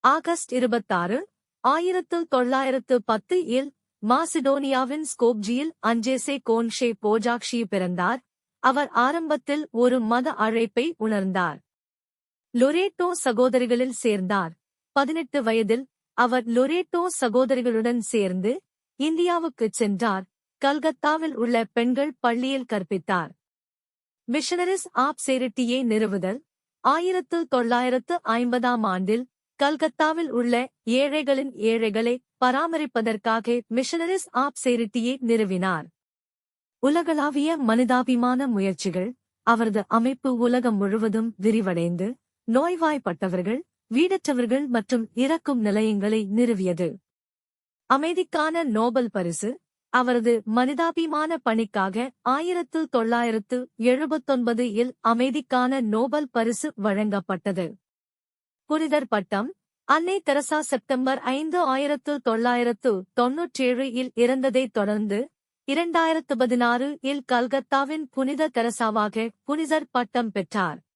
August 26, 1910 இல் மாசிடோனியாவின் ஸ்கோப்ஜியில் அஞ்சேசே கோன்ஷே போஜாக்ஷி பிறந்தார். அவர் ஆரம்பத்தில் ஒரு மத அழைப்பை உணர்ந்தார். லொரேட்டோ சகோதரிகளில் சேர்ந்தார். 18 வயதில் அவர் லொரேட்டோ சகோதரிகளுடன் சேர்ந்து இந்தியாவுக்குச் சென்றார். கல்கத்தாவில் உள்ள பெண்கள் பள்ளியில் கற்பித்தார். மிஷனரிஸ் ஆப் சேரிட்டியை நிறுவுதல். 1950ஆம் ஆண்டில் கல்கத்தாவில் உள்ள ஏழைகளின் ஏழைகளை பராமரிப்பதற்காக மிஷனரிஸ் ஆப் சேரிட்டியை நிறுவினார். உலகளாவிய மனிதாபிமான முயற்சிகள். அவரது அமைப்பு உலகம் முழுவதும் விரிவடைந்து நோய்வாய்ப்பட்டவர்கள், வீடற்றவர்கள் மற்றும் இறக்கும் நிலையங்களை நிறுவியது. அமைதிக்கான நோபல் பரிசு. அவரது மனிதாபிமான பணிக்காக 1979 இல் அமைதிக்கான நோபல் பரிசு வழங்கப்பட்டது. புனிதர் பட்டம். அன்னை தெரசா செப்டம்பர் 5, 1997 இல் இறந்ததைத் தொடர்ந்து 2016 இல் கல்கத்தாவின் புனித தெரசாவாக புனிதர் பட்டம் பெற்றார்.